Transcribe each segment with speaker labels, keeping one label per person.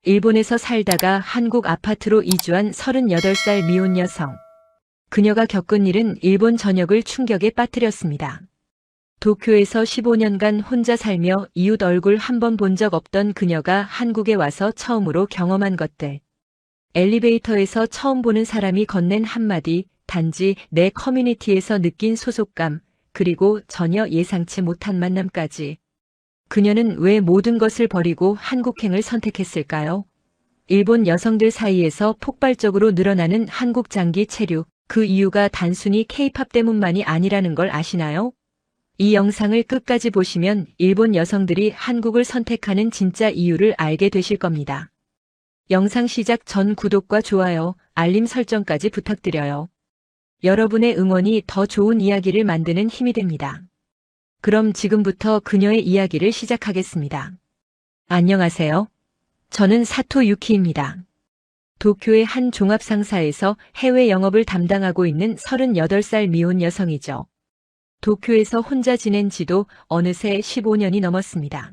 Speaker 1: 일본에서 살다가 한국 아파트로 이주한 38살 미혼 여성. 그녀가 겪은 일은 일본 전역을 충격에 빠뜨렸습니다. 도쿄에서 15년간 혼자 살며 이웃 얼굴 한 번 본 적 없던 그녀가 한국에 와서 처음으로 경험한 것들. 엘리베이터에서 처음 보는 사람이 건넨 한마디, 단지 내 커뮤니티에서 느낀 소속감, 그리고 전혀 예상치 못한 만남까지. 그녀는 왜 모든 것을 버리고 한국행을 선택했을까요? 일본 여성들 사이에서 폭발적으로 늘어나는 한국 장기 체류, 그 이유가 단순히 K-팝 때문만이 아니라는 걸 아시나요? 이 영상을 끝까지 보시면 일본 여성들이 한국을 선택하는 진짜 이유를 알게 되실 겁니다. 영상 시작 전 구독과 좋아요, 알림 설정까지 부탁드려요. 여러분의 응원이 더 좋은 이야기를 만드는 힘이 됩니다. 그럼 지금부터 그녀의 이야기를 시작하겠습니다. 안녕하세요. 저는 사토 유키입니다. 도쿄의 한 종합상사에서 해외 영업을 담당하고 있는 38살 미혼 여성이죠. 도쿄에서 혼자 지낸 지도 어느새 15년이 넘었습니다.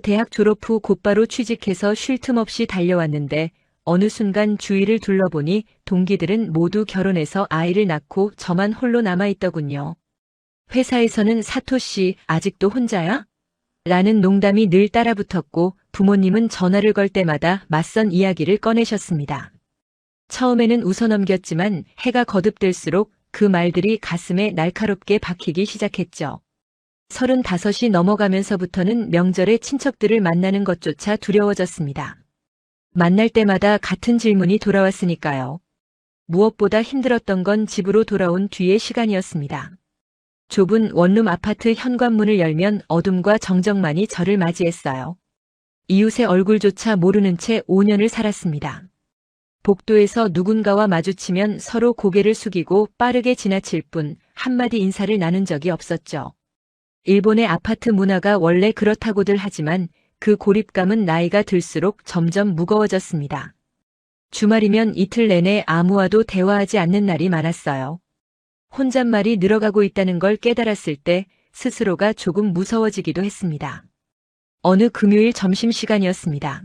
Speaker 1: 대학 졸업 후 곧바로 취직해서 쉴 틈 없이 달려왔는데 어느 순간 주위를 둘러보니 동기들은 모두 결혼해서 아이를 낳고 저만 홀로 남아있더군요. 회사에서는 사토 씨 아직도 혼자야? 라는 농담이 늘 따라붙었고 부모님은 전화를 걸 때마다 맞선 이야기를 꺼내셨습니다. 처음에는 웃어넘겼지만 해가 거듭될수록 그 말들이 가슴에 날카롭게 박히기 시작했죠. 35이 넘어가면서부터는 명절에 친척들을 만나는 것조차 두려워졌습니다. 만날 때마다 같은 질문이 돌아왔으니까요. 무엇보다 힘들었던 건 집으로 돌아온 뒤의 시간이었습니다. 좁은 원룸 아파트 현관문을 열면 어둠과 정적만이 저를 맞이했어요. 이웃의 얼굴조차 모르는 채 5년을 살았습니다. 복도에서 누군가와 마주치면 서로 고개를 숙이고 빠르게 지나칠 뿐 한마디 인사를 나눈 적이 없었죠. 일본의 아파트 문화가 원래 그렇다고들 하지만 그 고립감은 나이가 들수록 점점 무거워졌습니다. 주말이면 이틀 내내 아무와도 대화하지 않는 날이 많았어요. 혼잣말이 늘어가고 있다는 걸 깨달았을 때 스스로가 조금 무서워지기도 했습니다. 어느 금요일 점심시간이었습니다.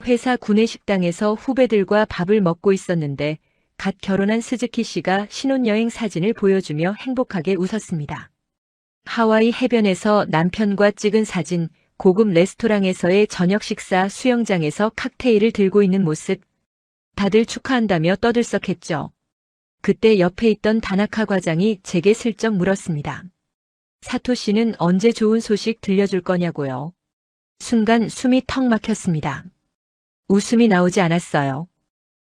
Speaker 1: 회사 구내식당에서 후배들과 밥을 먹고 있었는데 갓 결혼한 스즈키 씨가 신혼여행 사진을 보여주며 행복하게 웃었습니다. 하와이 해변에서 남편과 찍은 사진, 고급 레스토랑에서의 저녁 식사, 수영장에서 칵테일을 들고 있는 모습. 다들 축하한다며 떠들썩했죠. 그때 옆에 있던 다나카 과장이 제게 슬쩍 물었습니다. 사토 씨는 언제 좋은 소식 들려줄 거냐고요. 순간 숨이 턱 막혔습니다. 웃음이 나오지 않았어요.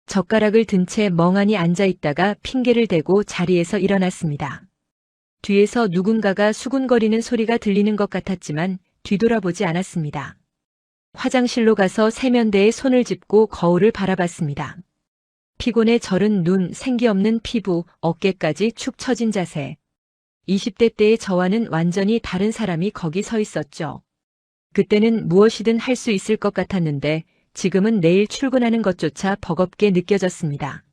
Speaker 1: 젓가락을 든 채 멍하니 앉아 있다가 핑계를 대고 자리에서 일어났습니다. 뒤에서 누군가가 수군거리는 소리가 들리는 것 같았지만 뒤돌아보지 않았습니다. 화장실로 가서 세면대에 손을 짚고 거울을 바라봤습니다. 피곤에 절은 눈, 생기 없는 피부, 어깨까지 축 처진 자세. 20대 때의 저와는 완전히 다른 사람이 거기 서 있었죠. 그때는 무엇이든 할 수 있을 것 같았는데 지금은 내일 출근하는 것조차 버겁게 느껴졌습니다.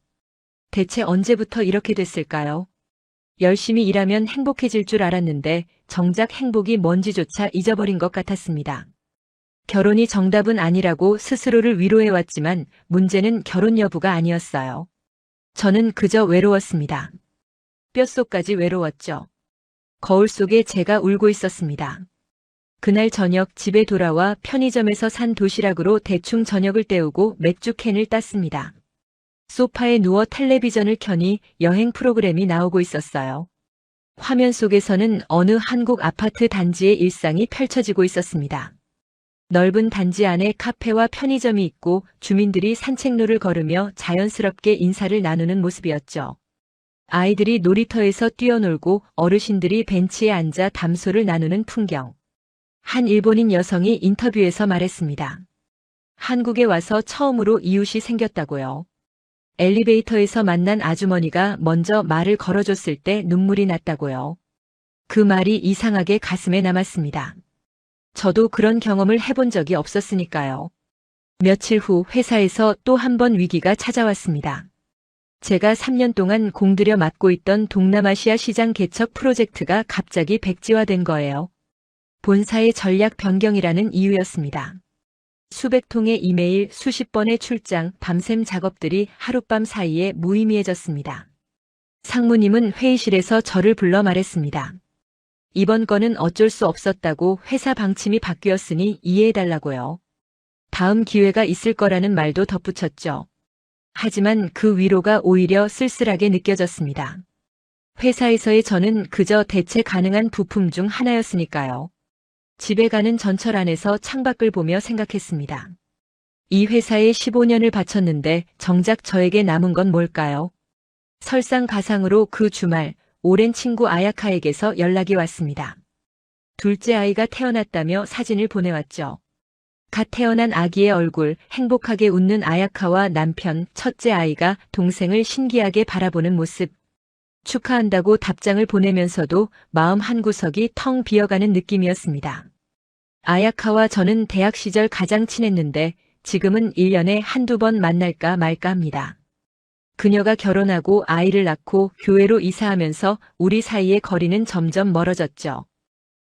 Speaker 1: 대체 언제부터 이렇게 됐을까요? 열심히 일하면 행복해질 줄 알았는데 정작 행복이 뭔지조차 잊어버린 것 같았습니다. 결혼이 정답은 아니라고 스스로를 위로해왔지만 문제는 결혼 여부가 아니었어요. 저는 그저 외로웠습니다. 뼛속까지 외로웠죠. 거울 속에 제가 울고 있었습니다. 그날 저녁 집에 돌아와 편의점에서 산 도시락으로 대충 저녁을 때우고 맥주 캔을 땄습니다. 소파에 누워 텔레비전을 켜니 여행 프로그램이 나오고 있었어요. 화면 속에서는 어느 한국 아파트 단지의 일상이 펼쳐지고 있었습니다. 넓은 단지 안에 카페와 편의점이 있고 주민들이 산책로를 걸으며 자연스럽게 인사를 나누는 모습이었죠. 아이들이 놀이터에서 뛰어놀고 어르신들이 벤치에 앉아 담소를 나누는 풍경. 한 일본인 여성이 인터뷰에서 말했습니다. 한국에 와서 처음으로 이웃이 생겼다고요. 엘리베이터에서 만난 아주머니가 먼저 말을 걸어줬을 때 눈물이 났다고요. 그 말이 이상하게 가슴에 남았습니다. 저도 그런 경험을 해본 적이 없었으니까요. 며칠 후 회사에서 또 한 번 위기가 찾아왔습니다. 제가 3년 동안 공들여 맡고 있던 동남아시아 시장 개척 프로젝트가 갑자기 백지화된 거예요. 본사의 전략 변경이라는 이유였습니다. 수백 통의 이메일, 수십 번의 출장, 밤샘 작업들이 하룻밤 사이에 무의미해졌습니다. 상무님은 회의실에서 저를 불러 말했습니다. 이번 건은 어쩔 수 없었다고 회사 방침이 바뀌었으니 이해해달라고요. 다음 기회가 있을 거라는 말도 덧붙였죠. 하지만 그 위로가 오히려 쓸쓸하게 느껴졌습니다. 회사에서의 저는 그저 대체 가능한 부품 중 하나였으니까요. 집에 가는 전철 안에서 창밖을 보며 생각했습니다. 이 회사에 15년을 바쳤는데 정작 저에게 남은 건 뭘까요? 설상가상으로 그 주말 오랜 친구 아야카에게서 연락이 왔습니다. 둘째 아이가 태어났다며 사진을 보내왔죠. 갓 태어난 아기의 얼굴, 행복하게 웃는 아야카와 남편, 첫째 아이가 동생을 신기하게 바라보는 모습. 축하한다고 답장을 보내면서도 마음 한구석이 텅 비어가는 느낌이었습니다. 아야카와 저는 대학 시절 가장 친했는데 지금은 1년에 한두 번 만날까 말까 합니다. 그녀가 결혼하고 아이를 낳고 교회로 이사하면서 우리 사이의 거리는 점점 멀어졌죠.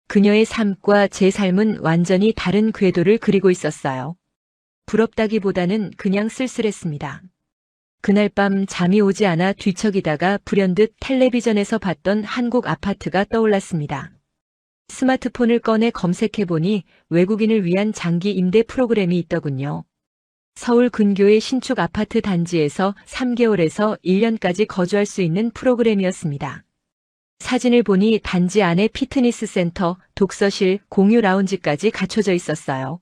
Speaker 1: 그녀의 삶과 제 삶은 완전히 다른 궤도를 그리고 있었어요. 부럽다기보다는 그냥 쓸쓸했습니다. 그날 밤 잠이 오지 않아 뒤척이다가 불현듯 텔레비전에서 봤던 한국 아파트가 떠올랐습니다. 스마트폰을 꺼내 검색해보니 외국인을 위한 장기 임대 프로그램이 있더군요. 서울 근교의 신축 아파트 단지에서 3개월에서 1년까지 거주할 수 있는 프로그램이었습니다. 사진을 보니 단지 안에 피트니스 센터, 독서실, 공유 라운지까지 갖춰져 있었어요.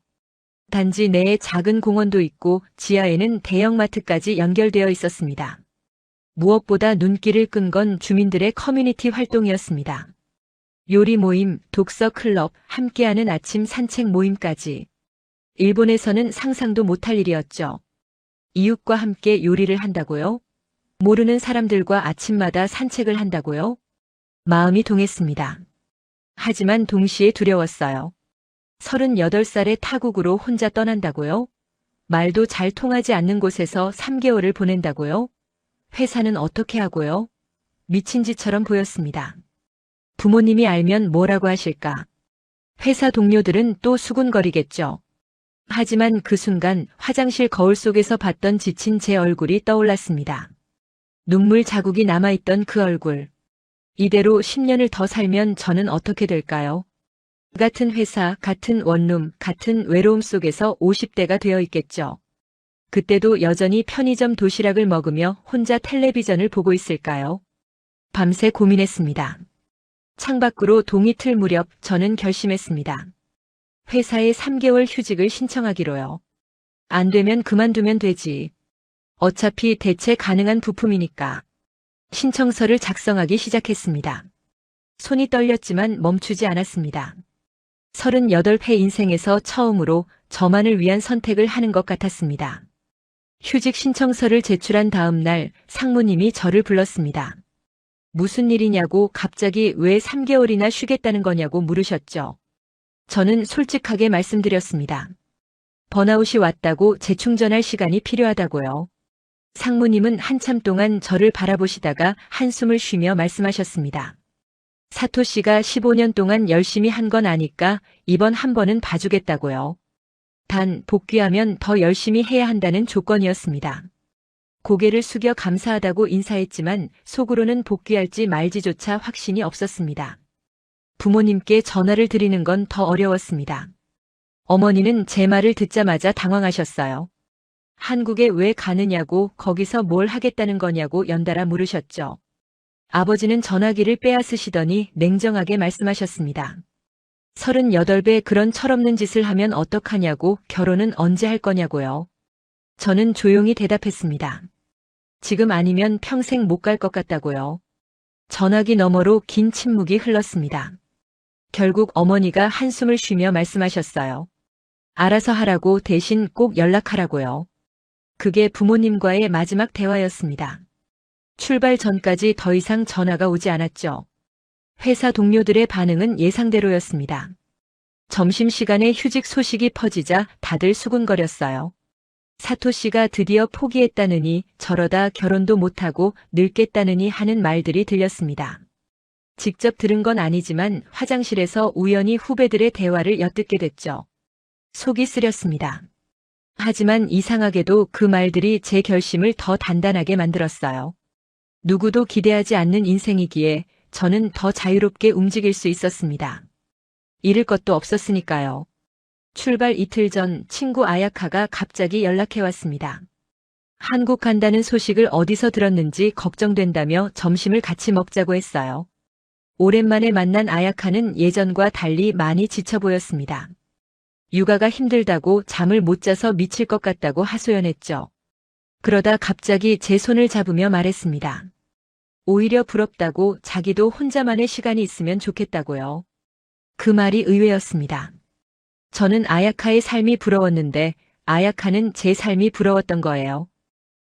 Speaker 1: 단지 내에 작은 공원도 있고 지하에는 대형마트까지 연결되어 있었습니다. 무엇보다 눈길을 끈 건 주민들의 커뮤니티 활동이었습니다. 요리 모임, 독서 클럽, 함께하는 아침 산책 모임까지. 일본에서는 상상도 못할 일이었죠. 이웃과 함께 요리를 한다고요? 모르는 사람들과 아침마다 산책을 한다고요? 마음이 동했습니다. 하지만 동시에 두려웠어요. 38살의 타국으로 혼자 떠난다고요? 말도 잘 통하지 않는 곳에서 3개월을 보낸다고요? 회사는 어떻게 하고요? 미친 짓처럼 보였습니다. 부모님이 알면 뭐라고 하실까? 회사 동료들은 또 수군거리겠죠. 하지만 그 순간 화장실 거울 속에서 봤던 지친 제 얼굴이 떠올랐습니다. 눈물 자국이 남아있던 그 얼굴. 이대로 10년을 더 살면 저는 어떻게 될까요? 같은 회사, 같은 원룸, 같은 외로움 속에서 50대가 되어 있겠죠. 그때도 여전히 편의점 도시락을 먹으며 혼자 텔레비전을 보고 있을까요? 밤새 고민했습니다. 창밖으로 동이 틀 무렵 저는 결심했습니다. 회사에 3개월 휴직을 신청하기로요. 안 되면 그만두면 되지. 어차피 대체 가능한 부품이니까. 신청서를 작성하기 시작했습니다. 손이 떨렸지만 멈추지 않았습니다. 38회 인생에서 처음으로 저만을 위한 선택을 하는 것 같았습니다. 휴직 신청서를 제출한 다음 날 상무님이 저를 불렀습니다. 무슨 일이냐고 갑자기 왜 3개월이나 쉬겠다는 거냐고 물으셨죠. 저는 솔직하게 말씀드렸습니다. 번아웃이 왔다고 재충전할 시간이 필요하다고요. 상무님은 한참 동안 저를 바라보시다가 한숨을 쉬며 말씀하셨습니다. 사토 씨가 15년 동안 열심히 한 건 아니까 이번 한 번은 봐주겠다고요. 단 복귀하면 더 열심히 해야 한다는 조건이었습니다. 고개를 숙여 감사하다고 인사했지만 속으로는 복귀할지 말지조차 확신이 없었습니다. 부모님께 전화를 드리는 건 더 어려웠습니다. 어머니는 제 말을 듣자마자 당황하셨어요. 한국에 왜 가느냐고 거기서 뭘 하겠다는 거냐고 연달아 물으셨죠. 아버지는 전화기를 빼앗으시더니 냉정하게 말씀하셨습니다. 38배 그런 철없는 짓을 하면 어떡하냐고 결혼은 언제 할 거냐고요. 저는 조용히 대답했습니다. 지금 아니면 평생 못 갈 것 같다고요. 전화기 너머로 긴 침묵이 흘렀습니다. 결국 어머니가 한숨을 쉬며 말씀하셨어요. 알아서 하라고 대신 꼭 연락하라고요. 그게 부모님과의 마지막 대화였습니다. 출발 전까지 더 이상 전화가 오지 않았죠. 회사 동료들의 반응은 예상대로였습니다. 점심시간에 휴직 소식이 퍼지자 다들 수군거렸어요. 사토 씨가 드디어 포기했다느니 저러다 결혼도 못하고 늙겠다느니 하는 말들이 들렸습니다. 직접 들은 건 아니지만 화장실에서 우연히 후배들의 대화를 엿듣게 됐죠. 속이 쓰렸습니다. 하지만 이상하게도 그 말들이 제 결심을 더 단단하게 만들었어요. 누구도 기대하지 않는 인생이기에 저는 더 자유롭게 움직일 수 있었습니다. 잃을 것도 없었으니까요. 출발 이틀 전 친구 아야카가 갑자기 연락해 왔습니다. 한국 간다는 소식을 어디서 들었는지 걱정된다며 점심을 같이 먹자고 했어요. 오랜만에 만난 아야카는 예전과 달리 많이 지쳐 보였습니다. 육아가 힘들다고 잠을 못 자서 미칠 것 같다고 하소연했죠. 그러다 갑자기 제 손을 잡으며 말했습니다. 오히려 부럽다고 자기도 혼자만의 시간이 있으면 좋겠다고요. 그 말이 의외였습니다. 저는 아야카의 삶이 부러웠는데 아야카는 제 삶이 부러웠던 거예요.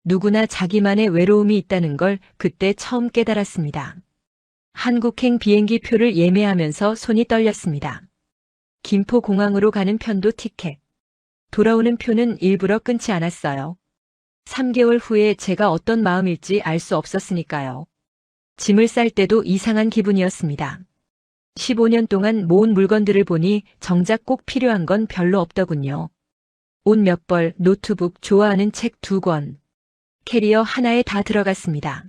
Speaker 1: 누구나 자기만의 외로움이 있다는 걸 그때 처음 깨달았습니다. 한국행 비행기 표를 예매하면서 손이 떨렸습니다. 김포공항으로 가는 편도 티켓. 돌아오는 표는 일부러 끊지 않았어요. 3개월 후에 제가 어떤 마음일지 알 수 없었으니까요. 짐을 쌀 때도 이상한 기분이었습니다. 15년 동안 모은 물건들을 보니 정작 꼭 필요한 건 별로 없더군요. 옷 몇 벌, 노트북, 좋아하는 책 2권. 캐리어 하나에 다 들어갔습니다.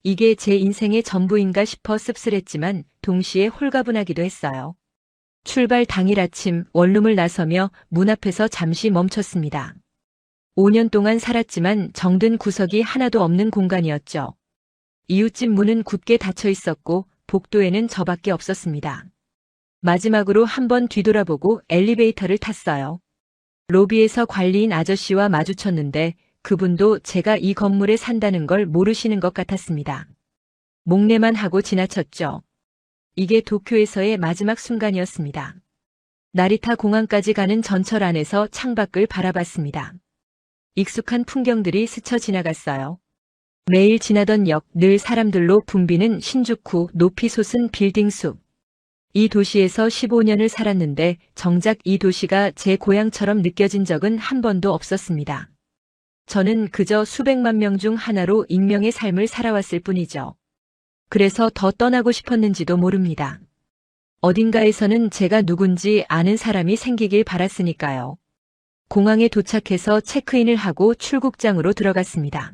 Speaker 1: 이게 제 인생의 전부인가 싶어 씁쓸했지만 동시에 홀가분하기도 했어요. 출발 당일 아침 원룸을 나서며 문 앞에서 잠시 멈췄습니다. 5년 동안 살았지만 정든 구석이 하나도 없는 공간이었죠. 이웃집 문은 굳게 닫혀 있었고 복도에는 저밖에 없었습니다. 마지막으로 한번 뒤돌아보고 엘리베이터를 탔어요. 로비에서 관리인 아저씨와 마주쳤는데 그분도 제가 이 건물에 산다는 걸 모르시는 것 같았습니다. 목례만 하고 지나쳤죠. 이게 도쿄에서의 마지막 순간이었습니다. 나리타 공항까지 가는 전철 안에서 창밖을 바라봤습니다. 익숙한 풍경들이 스쳐 지나갔어요. 매일 지나던 역, 늘 사람들로 붐비는 신주쿠 높이 솟은 빌딩 숲. 이 도시에서 15년을 살았는데 정작 이 도시가 제 고향처럼 느껴진 적은 한 번도 없었습니다. 저는 그저 수백만 명 중 하나로 익명의 삶을 살아왔을 뿐이죠. 그래서 더 떠나고 싶었는지도 모릅니다. 어딘가에서는 제가 누군지 아는 사람이 생기길 바랐으니까요. 공항에 도착해서 체크인을 하고 출국장으로 들어갔습니다.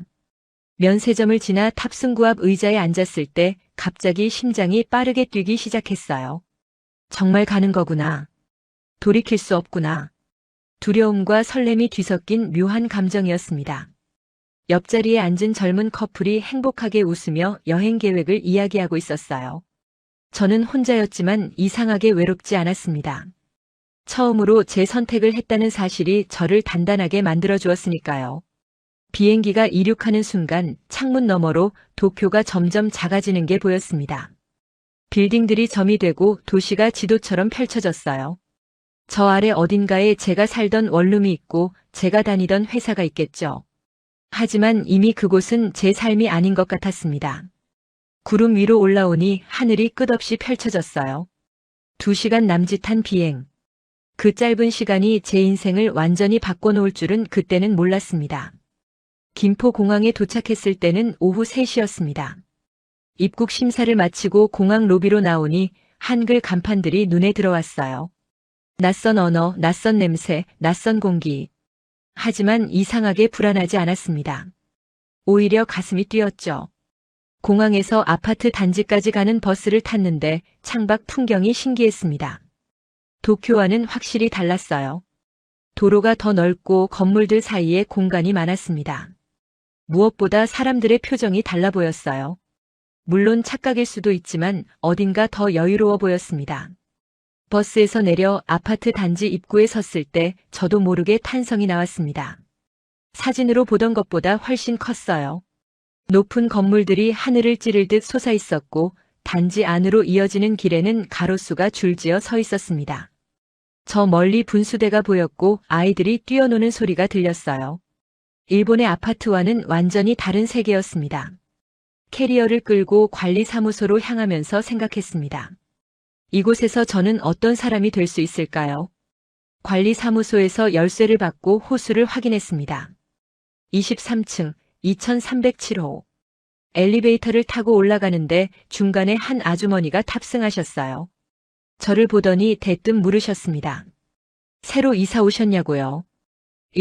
Speaker 1: 면세점을 지나 탑승구 앞 의자에 앉았을 때 갑자기 심장이 빠르게 뛰기 시작했어요. 정말 가는 거구나. 돌이킬 수 없구나. 두려움과 설렘이 뒤섞인 묘한 감정이었습니다. 옆자리에 앉은 젊은 커플이 행복하게 웃으며 여행 계획을 이야기하고 있었어요. 저는 혼자였지만 이상하게 외롭지 않았습니다. 처음으로 제 선택을 했다는 사실이 저를 단단하게 만들어 주었으니까요. 비행기가 이륙하는 순간 창문 너머로 도쿄가 점점 작아지는 게 보였습니다. 빌딩들이 점이 되고 도시가 지도처럼 펼쳐졌어요. 저 아래 어딘가에 제가 살던 원룸이 있고 제가 다니던 회사가 있겠죠. 하지만 이미 그곳은 제 삶이 아닌 것 같았습니다. 구름 위로 올라오니 하늘이 끝없이 펼쳐졌어요. 2시간 남짓한 비행. 그 짧은 시간이 제 인생을 완전히 바꿔놓을 줄은 그때는 몰랐습니다. 김포공항에 도착했을 때는 오후 3시였습니다. 입국 심사를 마치고 공항 로비로 나오니 한글 간판들이 눈에 들어왔어요. 낯선 언어, 낯선 냄새, 낯선 공기. 하지만 이상하게 불안하지 않았습니다. 오히려 가슴이 뛰었죠. 공항에서 아파트 단지까지 가는 버스를 탔는데 창밖 풍경이 신기했습니다. 도쿄와는 확실히 달랐어요. 도로가 더 넓고 건물들 사이에 공간이 많았습니다. 무엇보다 사람들의 표정이 달라 보였어요. 물론 착각일 수도 있지만 어딘가 더 여유로워 보였습니다. 버스에서 내려 아파트 단지 입구에 섰을 때 저도 모르게 탄성이 나왔습니다. 사진으로 보던 것보다 훨씬 컸어요. 높은 건물들이 하늘을 찌를 듯 솟아 있었고 단지 안으로 이어지는 길에는 가로수가 줄지어 서 있었습니다. 저 멀리 분수대가 보였고 아이들이 뛰어노는 소리가 들렸어요. 일본의 아파트와는 완전히 다른 세계였습니다. 캐리어를 끌고 관리사무소로 향하면서 생각했습니다. 이곳에서 저는 어떤 사람이 될 수 있을까요? 관리사무소에서 열쇠를 받고 호수를 확인했습니다. 23층 2307호. 엘리베이터를 타고 올라가는데 중간에 한 아주머니가 탑승하셨어요. 저를 보더니 대뜸 물으셨습니다. 새로 이사 오셨냐고요?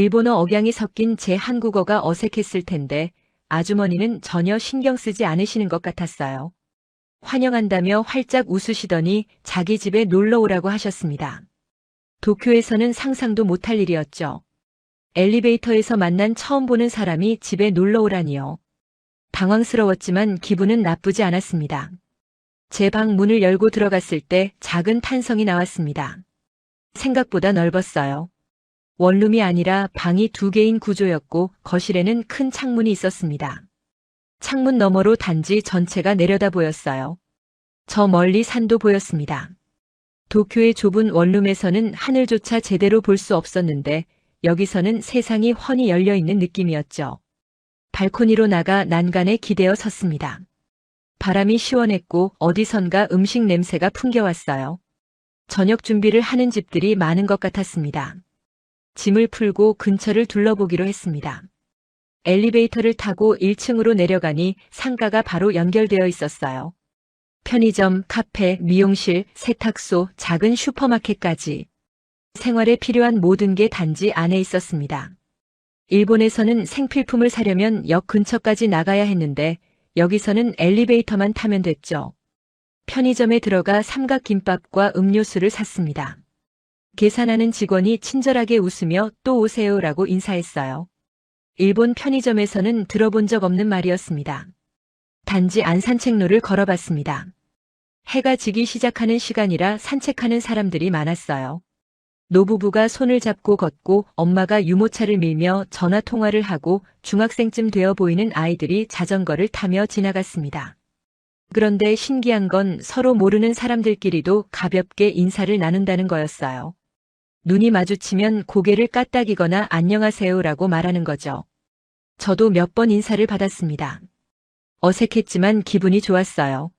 Speaker 1: 일본어 억양이 섞인 제 한국어가 어색했을 텐데 아주머니는 전혀 신경 쓰지 않으시는 것 같았어요. 환영한다며 활짝 웃으시더니 자기 집에 놀러 오라고 하셨습니다. 도쿄에서는 상상도 못할 일이었죠. 엘리베이터에서 만난 처음 보는 사람이 집에 놀러 오라니요. 당황스러웠지만 기분은 나쁘지 않았습니다. 제 방 문을 열고 들어갔을 때 작은 탄성이 나왔습니다. 생각보다 넓었어요. 원룸이 아니라 방이 2개인 구조였고 거실에는 큰 창문이 있었습니다. 창문 너머로 단지 전체가 내려다 보였어요. 저 멀리 산도 보였습니다. 도쿄의 좁은 원룸에서는 하늘조차 제대로 볼 수 없었는데 여기서는 세상이 훤히 열려있는 느낌이었죠. 발코니로 나가 난간에 기대어 섰습니다. 바람이 시원했고 어디선가 음식 냄새가 풍겨왔어요. 저녁 준비를 하는 집들이 많은 것 같았습니다. 짐을 풀고 근처를 둘러보기로 했습니다. 엘리베이터를 타고 1층으로 내려가니 상가가 바로 연결되어 있었어요. 편의점, 카페, 미용실, 세탁소, 작은 슈퍼마켓까지. 생활에 필요한 모든 게 단지 안에 있었습니다. 일본에서는 생필품을 사려면 역 근처까지 나가야 했는데 여기서는 엘리베이터만 타면 됐죠. 편의점에 들어가 삼각김밥과 음료수를 샀습니다. 계산하는 직원이 친절하게 웃으며 또 오세요라고 인사했어요. 일본 편의점에서는 들어본 적 없는 말이었습니다. 단지 안산책로를 걸어봤습니다. 해가 지기 시작하는 시간이라 산책하는 사람들이 많았어요. 노부부가 손을 잡고 걷고 엄마가 유모차를 밀며 전화 통화를 하고 중학생쯤 되어 보이는 아이들이 자전거를 타며 지나갔습니다. 그런데 신기한 건 서로 모르는 사람들끼리도 가볍게 인사를 나눈다는 거였어요. 눈이 마주치면 고개를 까딱이거나 안녕하세요라고 말하는 거죠. 저도 몇 번 인사를 받았습니다. 어색했지만 기분이 좋았어요.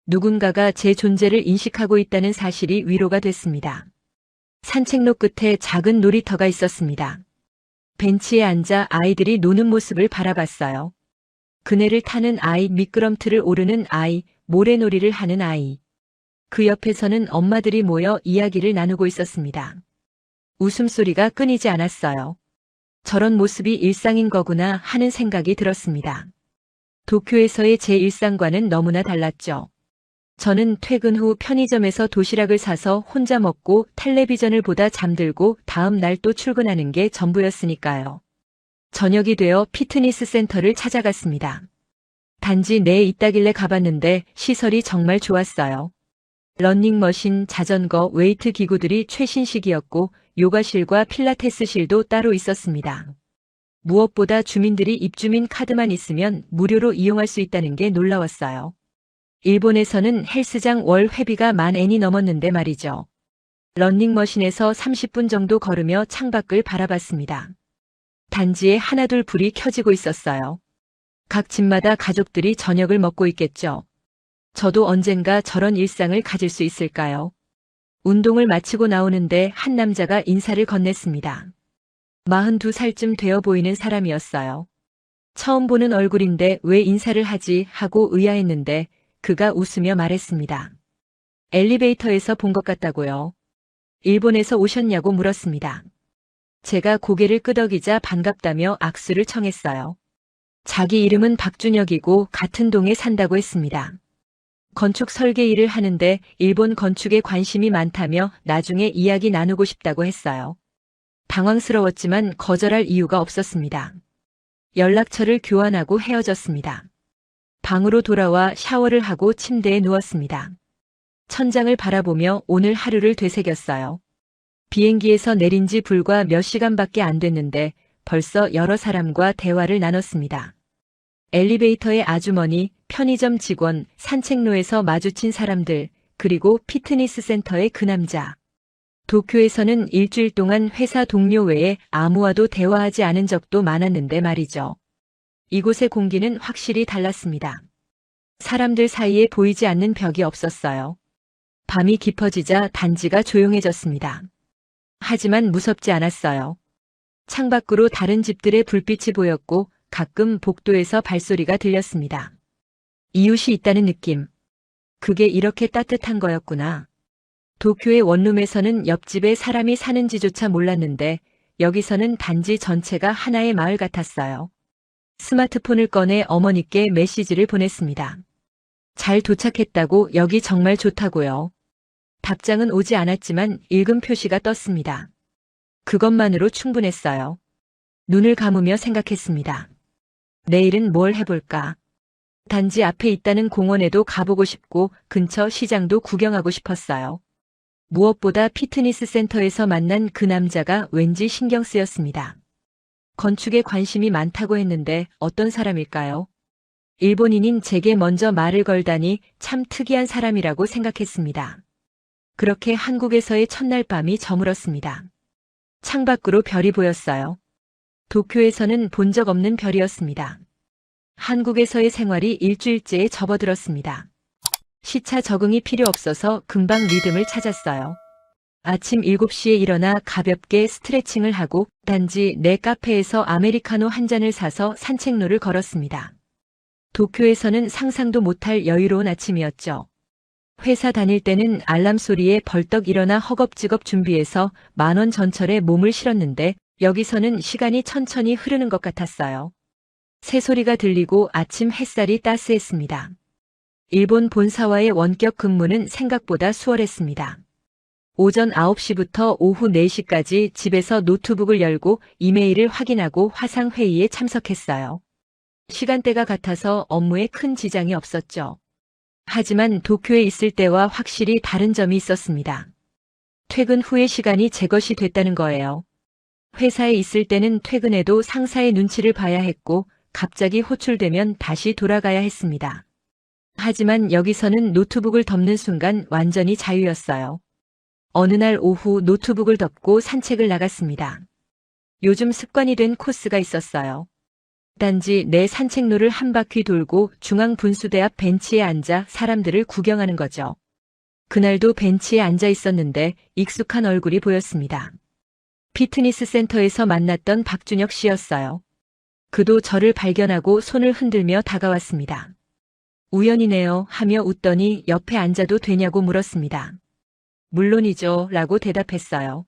Speaker 1: 누군가가 제 존재를 인식하고 있다는 사실이 위로가 됐습니다. 산책로 끝에 작은 놀이터가 있었습니다. 벤치에 앉아 아이들이 노는 모습을 바라봤어요. 그네를 타는 아이, 미끄럼틀을 오르는 아이, 모래놀이를 하는 아이. 그 옆에서는 엄마들이 모여 이야기를 나누고 있었습니다. 웃음소리가 끊이지 않았어요. 저런 모습이 일상인 거구나 하는 생각이 들었습니다. 도쿄에서의 제 일상과는 너무나 달랐죠. 저는 퇴근 후 편의점에서 도시락을 사서 혼자 먹고 텔레비전을 보다 잠들고 다음 날 또 출근하는 게 전부였으니까요. 저녁이 되어 피트니스 센터를 찾아갔습니다. 단지 내에 있다길래 가봤는데 시설이 정말 좋았어요. 러닝머신, 자전거, 웨이트 기구들이 최신식이었고 요가실과 필라테스실도 따로 있었습니다. 무엇보다 주민들이 입주민 카드만 있으면 무료로 이용할 수 있다는 게 놀라웠어요. 일본에서는 헬스장 월 회비가 10,000엔이 넘었는데 말이죠. 러닝머신에서 30분 정도 걸으며 창밖을 바라봤습니다. 단지에 하나둘 불이 켜지고 있었어요. 각 집마다 가족들이 저녁을 먹고 있겠죠. 저도 언젠가 저런 일상을 가질 수 있을까요? 운동을 마치고 나오는데 한 남자가 인사를 건넸습니다. 42살쯤 되어 보이는 사람이었어요. 처음 보는 얼굴인데 왜 인사를 하지 하고 의아했는데 그가 웃으며 말했습니다. 엘리베이터에서 본 것 같다고요. 일본에서 오셨냐고 물었습니다. 제가 고개를 끄덕이자 반갑다며 악수를 청했어요. 자기 이름은 박준혁이고 같은 동에 산다고 했습니다. 건축 설계 일을 하는데 일본 건축에 관심이 많다며 나중에 이야기 나누고 싶다고 했어요. 당황스러웠지만 거절할 이유가 없었습니다. 연락처를 교환하고 헤어졌습니다. 방으로 돌아와 샤워를 하고 침대에 누웠습니다. 천장을 바라보며 오늘 하루를 되새겼어요. 비행기에서 내린 지 불과 몇 시간밖에 안 됐는데 벌써 여러 사람과 대화를 나눴습니다. 엘리베이터의 아주머니, 편의점 직원, 산책로에서 마주친 사람들, 그리고 피트니스 센터의 그 남자. 도쿄에서는 일주일 동안 회사 동료 외에 아무와도 대화하지 않은 적도 많았는데 말이죠. 이곳의 공기는 확실히 달랐습니다. 사람들 사이에 보이지 않는 벽이 없었어요. 밤이 깊어지자 단지가 조용해졌습니다. 하지만 무섭지 않았어요. 창밖으로 다른 집들의 불빛이 보였고 가끔 복도에서 발소리가 들렸습니다. 이웃이 있다는 느낌. 그게 이렇게 따뜻한 거였구나. 도쿄의 원룸에서는 옆집에 사람이 사는지조차 몰랐는데 여기서는 단지 전체가 하나의 마을 같았어요. 스마트폰을 꺼내 어머니께 메시지를 보냈습니다. 잘 도착했다고, 여기 정말 좋다고요. 답장은 오지 않았지만 읽음 표시가 떴습니다. 그것만으로 충분했어요. 눈을 감으며 생각했습니다. 내일은 뭘 해볼까? 단지 앞에 있다는 공원에도 가보고 싶고 근처 시장도 구경하고 싶었어요. 무엇보다 피트니스 센터에서 만난 그 남자가 왠지 신경 쓰였습니다. 건축에 관심이 많다고 했는데 어떤 사람일까요? 일본인인 제게 먼저 말을 걸다니 참 특이한 사람이라고 생각했습니다. 그렇게 한국에서의 첫날 밤이 저물었습니다. 창밖으로 별이 보였어요. 도쿄에서는 본 적 없는 별이었습니다. 한국에서의 생활이 일주일째에 접어들었습니다. 시차 적응이 필요 없어서 금방 리듬을 찾았어요. 아침 7시에 일어나 가볍게 스트레칭을 하고 단지 내 카페에서 아메리카노 한 잔을 사서 산책로를 걸었습니다. 도쿄에서는 상상도 못할 여유로운 아침이었죠. 회사 다닐 때는 알람 소리에 벌떡 일어나 허겁지겁 준비해서 10,000원 전철에 몸을 실었는데 여기서는 시간이 천천히 흐르는 것 같았어요. 새소리가 들리고 아침 햇살이 따스했습니다. 일본 본사와의 원격 근무는 생각보다 수월했습니다. 오전 9시부터 오후 4시까지 집에서 노트북을 열고 이메일을 확인하고 화상회의에 참석했어요. 시간대가 같아서 업무에 큰 지장이 없었죠. 하지만 도쿄에 있을 때와 확실히 다른 점이 있었습니다. 퇴근 후의 시간이 제 것이 됐다는 거예요. 회사에 있을 때는 퇴근해도 상사의 눈치를 봐야 했고 갑자기 호출되면 다시 돌아가야 했습니다. 하지만 여기서는 노트북을 덮는 순간 완전히 자유였어요. 어느 날 오후 노트북을 덮고 산책을 나갔습니다. 요즘 습관이 된 코스가 있었어요. 단지 내 산책로를 한 바퀴 돌고 중앙분수대 앞 벤치에 앉아 사람들을 구경하는 거죠. 그날도 벤치에 앉아 있었는데 익숙한 얼굴이 보였습니다. 피트니스 센터에서 만났던 박준혁 씨였어요. 그도 저를 발견하고 손을 흔들며 다가왔습니다. 우연이네요 하며 웃더니 옆에 앉아도 되냐고 물었습니다. 물론이죠 라고 대답했어요.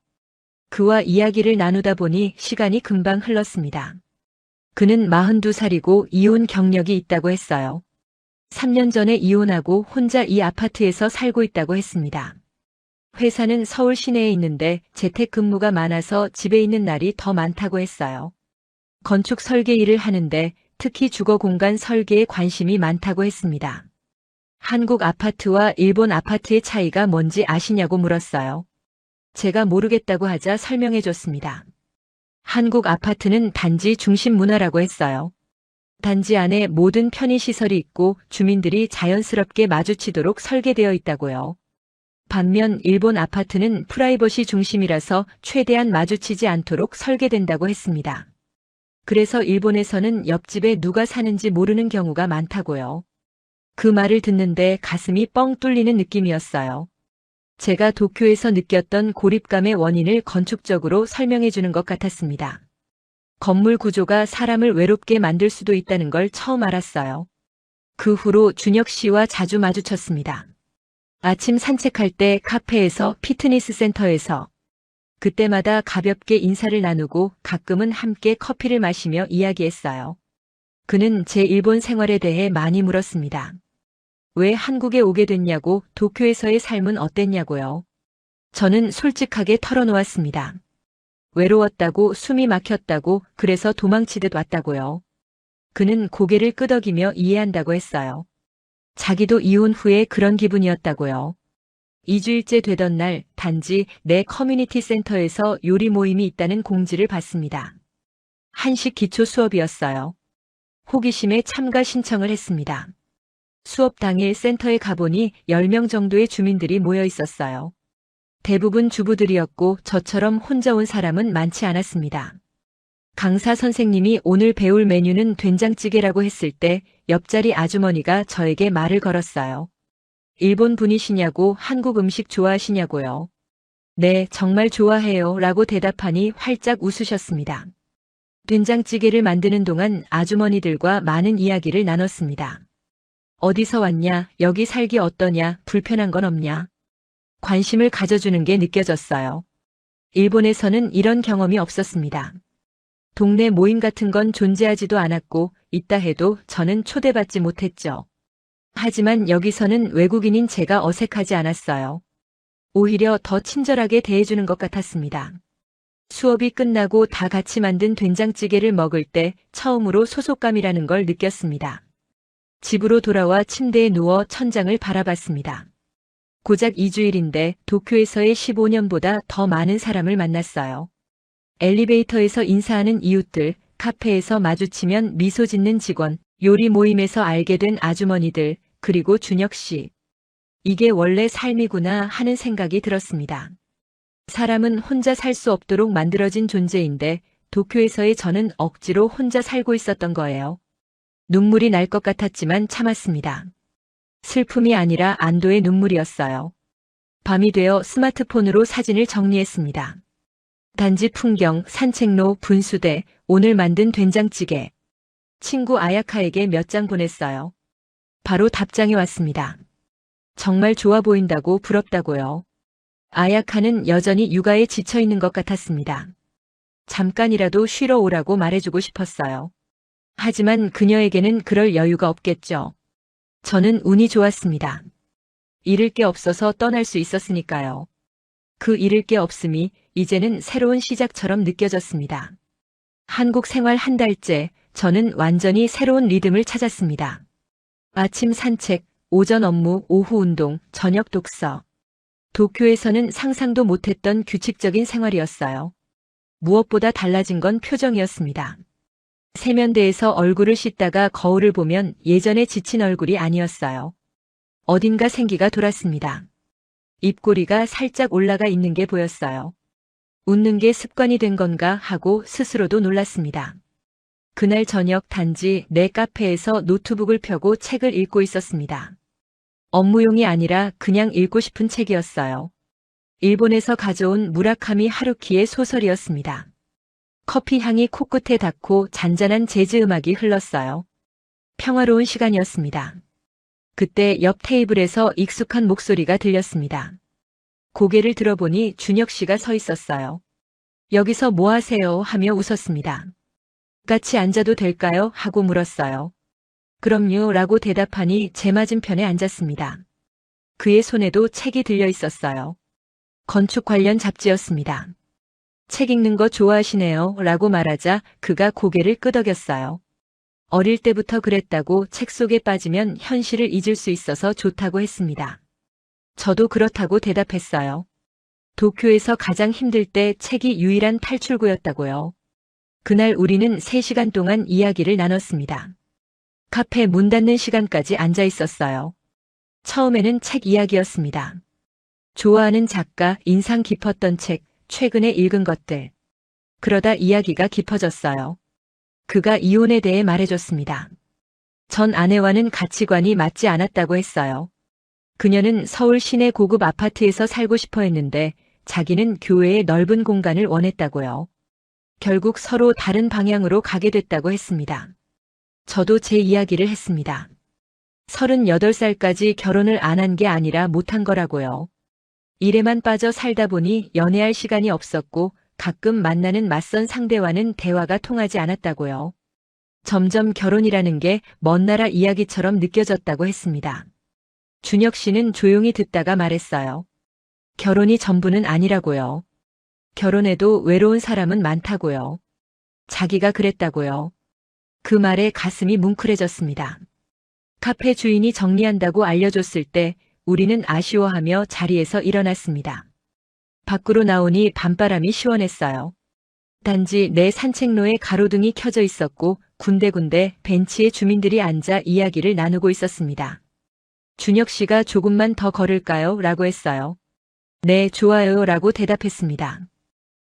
Speaker 1: 그와 이야기를 나누다 보니 시간이 금방 흘렀습니다. 그는 42살이고 이혼 경력이 있다고 했어요. 3년 전에 이혼하고 혼자 이 아파트에서 살고 있다고 했습니다. 회사는 서울 시내에 있는데 재택근무가 많아서 집에 있는 날이 더 많다고 했어요. 건축 설계 일을 하는데 특히 주거 공간 설계에 관심이 많다고 했습니다. 한국 아파트와 일본 아파트의 차이가 뭔지 아시냐고 물었어요. 제가 모르겠다고 하자 설명해 줬습니다. 한국 아파트는 단지 중심 문화라고 했어요. 단지 안에 모든 편의시설이 있고 주민들이 자연스럽게 마주치도록 설계되어 있다고요. 반면 일본 아파트는 프라이버시 중심이라서 최대한 마주치지 않도록 설계된다고 했습니다. 그래서 일본에서는 옆집에 누가 사는지 모르는 경우가 많다고요. 그 말을 듣는데 가슴이 뻥 뚫리는 느낌이었어요. 제가 도쿄에서 느꼈던 고립감의 원인을 건축적으로 설명해 주는 것 같았습니다. 건물 구조가 사람을 외롭게 만들 수도 있다는 걸 처음 알았어요. 그 후로 준혁 씨와 자주 마주쳤습니다. 아침 산책할 때 카페에서 피트니스 센터에서 그때마다 가볍게 인사를 나누고 가끔은 함께 커피를 마시며 이야기했어요. 그는 제 일본 생활에 대해 많이 물었습니다. 왜 한국에 오게 됐냐고, 도쿄에서의 삶은 어땠냐고요. 저는 솔직하게 털어놓았습니다. 외로웠다고, 숨이 막혔다고, 그래서 도망치듯 왔다고요. 그는 고개를 끄덕이며 이해한다고 했어요. 자기도 이혼 후에 그런 기분이었다고요. 2주일째 되던 날 단지 내 커뮤니티 센터에서 요리 모임이 있다는 공지를 봤습니다. 한식 기초 수업이었어요. 호기심에 참가 신청을 했습니다. 수업 당일 센터에 가보니 10명 정도의 주민들이 모여 있었어요. 대부분 주부들이었고 저처럼 혼자 온 사람은 많지 않았습니다. 강사 선생님이 오늘 배울 메뉴는 된장찌개라고 했을 때 옆자리 아주머니가 저에게 말을 걸었어요. 일본 분이시냐고, 한국 음식 좋아하시냐고요. 네, 정말 좋아해요 라고 대답하니 활짝 웃으셨습니다. 된장찌개를 만드는 동안 아주머니들과 많은 이야기를 나눴습니다. 어디서 왔냐, 여기 살기 어떠냐, 불편한 건 없냐. 관심을 가져주는 게 느껴졌어요. 일본에서는 이런 경험이 없었습니다. 동네 모임 같은 건 존재하지도 않았고 있다 해도 저는 초대받지 못했죠. 하지만 여기서는 외국인인 제가 어색하지 않았어요. 오히려 더 친절하게 대해주는 것 같았습니다. 수업이 끝나고 다 같이 만든 된장찌개를 먹을 때 처음으로 소속감이라는 걸 느꼈습니다. 집으로 돌아와 침대에 누워 천장을 바라봤습니다. 고작 2주일인데 도쿄에서의 15년보다 더 많은 사람을 만났어요. 엘리베이터에서 인사하는 이웃들, 카페에서 마주치면 미소 짓는 직원, 요리 모임에서 알게 된 아주머니들, 그리고 준혁 씨. 이게 원래 삶이구나 하는 생각이 들었습니다. 사람은 혼자 살 수 없도록 만들어진 존재인데 도쿄에서의 저는 억지로 혼자 살고 있었던 거예요. 눈물이 날 것 같았지만 참았습니다. 슬픔이 아니라 안도의 눈물이었어요. 밤이 되어 스마트폰으로 사진을 정리했습니다. 단지 풍경, 산책로, 분수대, 오늘 만든 된장찌개. 친구 아야카에게 몇 장 보냈어요. 바로 답장이 왔습니다. 정말 좋아 보인다고 부럽다고요. 아야카는 여전히 육아에 지쳐 있는 것 같았습니다. 잠깐이라도 쉬러 오라고 말해주고 싶었어요. 하지만 그녀에게는 그럴 여유가 없겠죠. 저는 운이 좋았습니다. 잃을 게 없어서 떠날 수 있었으니까요. 그 잃을 게 없음이 이제는 새로운 시작처럼 느껴졌습니다. 한국 생활 한 달째 저는 완전히 새로운 리듬을 찾았습니다. 아침 산책, 오전 업무, 오후 운동, 저녁 독서. 도쿄에서는 상상도 못했던 규칙적인 생활이었어요. 무엇보다 달라진 건 표정이었습니다. 세면대에서 얼굴을 씻다가 거울을 보면 예전에 지친 얼굴이 아니었어요. 어딘가 생기가 돌았습니다. 입꼬리가 살짝 올라가 있는 게 보였어요. 웃는 게 습관이 된 건가 하고 스스로도 놀랐습니다. 그날 저녁 단지 내 카페에서 노트북을 펴고 책을 읽고 있었습니다. 업무용이 아니라 그냥 읽고 싶은 책이었어요. 일본에서 가져온 무라카미 하루키의 소설이었습니다. 커피 향이 코끝에 닿고 잔잔한 재즈 음악이 흘렀어요. 평화로운 시간이었습니다. 그때 옆 테이블에서 익숙한 목소리가 들렸습니다. 고개를 들어보니 준혁 씨가 서 있었어요. 여기서 뭐 하세요? 하며 웃었습니다. 같이 앉아도 될까요? 하고 물었어요. 그럼요 라고 대답하니 제 맞은편에 앉았습니다. 그의 손에도 책이 들려 있었어요. 건축 관련 잡지였습니다. 책 읽는 거 좋아하시네요 라고 말하자 그가 고개를 끄덕였어요. 어릴 때부터 그랬다고 책 속에 빠지면 현실을 잊을 수 있어서 좋다고 했습니다. 저도 그렇다고 대답했어요. 도쿄에서 가장 힘들 때 책이 유일한 탈출구였다고요. 그날 우리는 3시간 동안 이야기를 나눴습니다. 카페 문 닫는 시간까지 앉아 있었어요. 처음에는 책 이야기였습니다. 좋아하는 작가, 인상 깊었던 책, 최근에 읽은 것들. 그러다 이야기가 깊어졌어요. 그가 이혼에 대해 말해줬습니다. 전 아내와는 가치관이 맞지 않았다고 했어요. 그녀는 서울 시내 고급 아파트에서 살고 싶어 했는데 자기는 교외의 넓은 공간을 원했다고요. 결국 서로 다른 방향으로 가게 됐다고 했습니다. 저도 제 이야기를 했습니다. 38살까지 결혼을 안 한 게 아니라 못한 거라고요. 일에만 빠져 살다 보니 연애할 시간이 없었고 가끔 만나는 맞선 상대와는 대화가 통하지 않았다고요. 점점 결혼이라는 게 먼 나라 이야기처럼 느껴졌다고 했습니다. 준혁 씨는 조용히 듣다가 말했어요. 결혼이 전부는 아니라고요. 결혼해도 외로운 사람은 많다고요. 자기가 그랬다고요. 그 말에 가슴이 뭉클해졌습니다. 카페 주인이 정리한다고 알려줬을 때 우리는 아쉬워하며 자리에서 일어났습니다. 밖으로 나오니 밤바람이 시원했어요. 단지 내 산책로에 가로등이 켜져 있었고 군데군데 벤치에 주민들이 앉아 이야기를 나누고 있었습니다. 준혁 씨가 조금만 더 걸을까요? 라고 했어요. 네, 좋아요 라고 대답했습니다.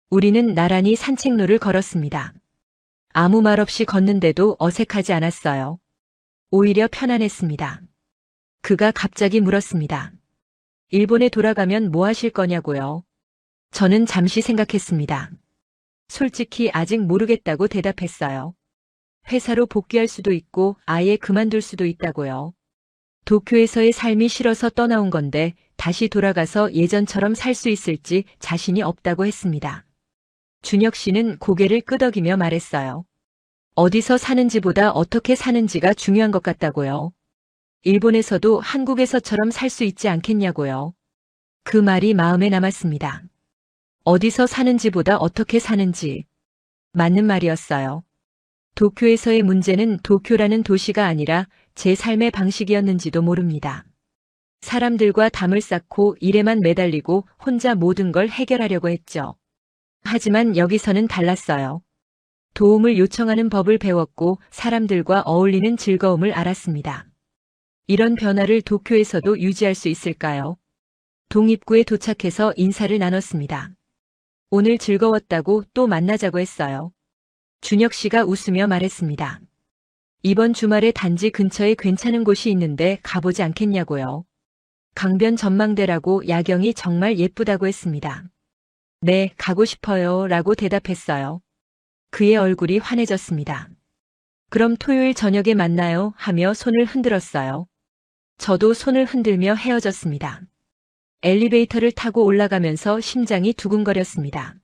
Speaker 1: 우리는 나란히 산책로를 걸었습니다. 아무 말 없이 걷는데도 어색하지 않았어요. 오히려 편안했습니다. 그가 갑자기 물었습니다. 일본에 돌아가면 뭐 하실 거냐고요? 저는 잠시 생각했습니다. 솔직히 아직 모르겠다고 대답했어요. 회사로 복귀할 수도 있고 아예 그만둘 수도 있다고요. 도쿄에서의 삶이 싫어서 떠나온 건데 다시 돌아가서 예전처럼 살 수 있을지 자신이 없다고 했습니다. 준혁 씨는 고개를 끄덕이며 말했어요. 어디서 사는지보다 어떻게 사는지가 중요한 것 같다고요. 일본에서도 한국에서처럼 살 수 있지 않겠냐고요. 그 말이 마음에 남았습니다. 어디서 사는지보다 어떻게 사는지. 맞는 말이었어요. 도쿄에서의 문제는 도쿄라는 도시가 아니라 제 삶의 방식이었는지도 모릅니다. 사람들과 담을 쌓고 일에만 매달리고 혼자 모든 걸 해결하려고 했죠. 하지만 여기서는 달랐어요. 도움을 요청하는 법을 배웠고 사람들과 어울리는 즐거움을 알았습니다. 이런 변화를 도쿄에서도 유지할 수 있을까요? 동입구에 도착해서 인사를 나눴습니다. 오늘 즐거웠다고 또 만나자고 했어요. 준혁 씨가 웃으며 말했습니다. 이번 주말에 단지 근처에 괜찮은 곳이 있는데 가보지 않겠냐고요. 강변 전망대라고 야경이 정말 예쁘다고 했습니다. 네, 가고 싶어요 라고 대답했어요. 그의 얼굴이 환해졌습니다. 그럼 토요일 저녁에 만나요 하며 손을 흔들었어요. 저도 손을 흔들며 헤어졌습니다. 엘리베이터를 타고 올라가면서 심장이 두근거렸습니다.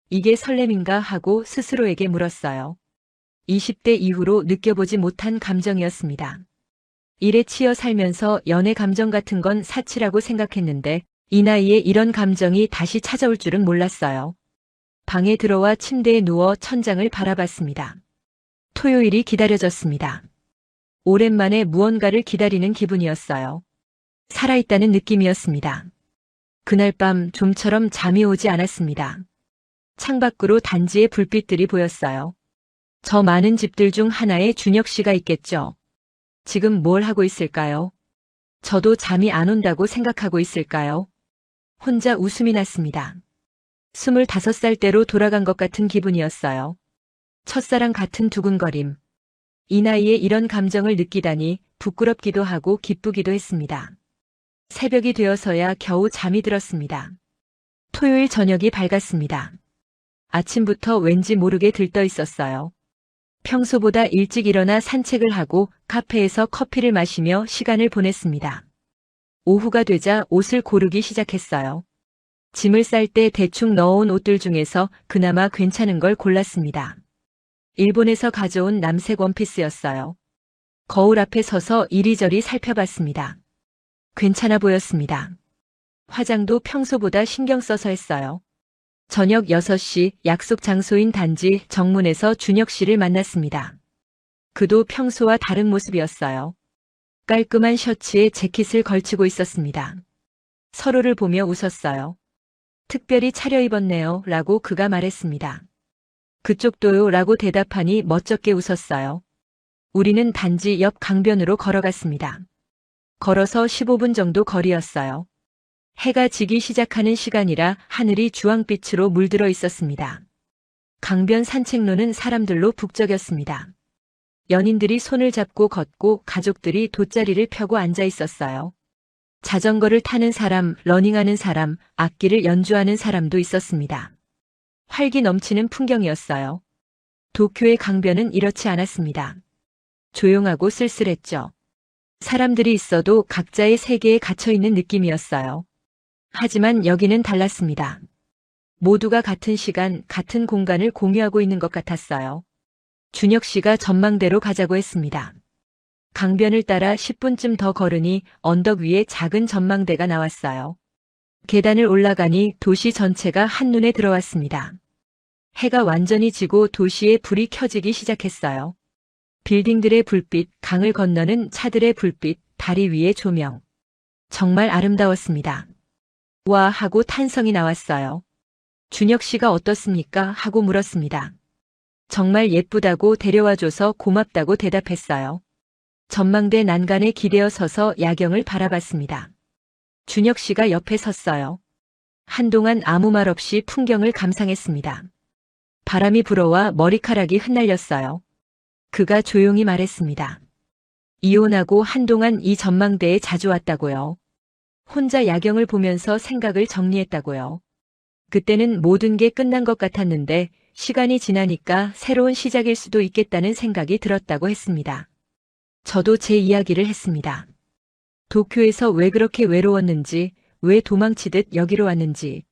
Speaker 1: 이게 설렘인가 하고 스스로에게 물었어요. 20대 이후로 느껴보지 못한 감정이었습니다. 일에 치여 살면서 연애 감정 같은 건 사치라고 생각했는데 이 나이에 이런 감정이 다시 찾아올 줄은 몰랐어요. 방에 들어와 침대에 누워 천장을 바라봤습니다. 토요일이 기다려졌습니다. 오랜만에 무언가를 기다리는 기분이었어요. 살아있다는 느낌이었습니다. 그날 밤 좀처럼 잠이 오지 않았습니다. 창밖으로 단지의 불빛들이 보였어요. 저 많은 집들 중 하나에 준혁 씨가 있겠죠. 지금 뭘 하고 있을까요? 저도 잠이 안 온다고 생각하고 있을까요? 혼자 웃음이 났습니다. 25살 때로 돌아간 것 같은 기분이었어요. 첫사랑 같은 두근거림. 이 나이에 이런 감정을 느끼다니 부끄럽기도 하고 기쁘기도 했습니다. 새벽이 되어서야 겨우 잠이 들었습니다. 토요일 저녁이 밝았습니다. 아침부터 왠지 모르게 들떠 있었어요. 평소보다 일찍 일어나 산책을 하고 카페에서 커피를 마시며 시간을 보냈습니다. 오후가 되자 옷을 고르기 시작했어요. 짐을 쌀 때 대충 넣어온 옷들 중에서 그나마 괜찮은 걸 골랐습니다. 일본에서 가져온 남색 원피스였어요. 거울 앞에 서서 이리저리 살펴봤습니다. 괜찮아 보였습니다. 화장도 평소보다 신경 써서 했어요. 저녁 6시 약속 장소인 단지 정문에서 준혁 씨를 만났습니다. 그도 평소와 다른 모습이었어요. 깔끔한 셔츠에 재킷을 걸치고 있었습니다. 서로를 보며 웃었어요. 특별히 차려입었네요 라고 그가 말했습니다. 그쪽도요 라고 대답하니 멋쩍게 웃었어요. 우리는 단지 옆 강변으로 걸어갔습니다. 걸어서 15분 정도 거리였어요. 해가 지기 시작하는 시간이라 하늘이 주황빛으로 물들어 있었습니다. 강변 산책로는 사람들로 북적였습니다. 연인들이 손을 잡고 걷고 가족들이 돗자리를 펴고 앉아 있었어요. 자전거를 타는 사람, 러닝하는 사람, 악기를 연주하는 사람도 있었습니다. 활기 넘치는 풍경이었어요. 도쿄의 강변은 이렇지 않았습니다. 조용하고 쓸쓸했죠. 사람들이 있어도 각자의 세계에 갇혀있는 느낌이었어요. 하지만 여기는 달랐습니다. 모두가 같은 시간, 같은 공간을 공유하고 있는 것 같았어요. 준혁 씨가 전망대로 가자고 했습니다. 강변을 따라 10분쯤 더 걸으니 언덕 위에 작은 전망대가 나왔어요. 계단을 올라가니 도시 전체가 한눈에 들어왔습니다. 해가 완전히 지고 도시의 불이 켜지기 시작했어요. 빌딩들의 불빛, 강을 건너는 차들의 불빛, 다리 위의 조명. 정말 아름다웠습니다. 와 하고 탄성이 나왔어요. 준혁 씨가 어떻습니까? 하고 물었습니다. 정말 예쁘다고 데려와줘서 고맙다고 대답했어요. 전망대 난간에 기대어 서서 야경을 바라봤습니다. 준혁 씨가 옆에 섰어요. 한동안 아무 말 없이 풍경을 감상했습니다. 바람이 불어와 머리카락이 흩날렸어요. 그가 조용히 말했습니다. 이혼하고 한동안 이 전망대에 자주 왔다고요. 혼자 야경을 보면서 생각을 정리했다고요. 그때는 모든 게 끝난 것 같았는데 시간이 지나니까 새로운 시작일 수도 있겠다는 생각이 들었다고 했습니다. 저도 제 이야기를 했습니다. 도쿄에서 왜 그렇게 외로웠는지, 왜 도망치듯 여기로 왔는지.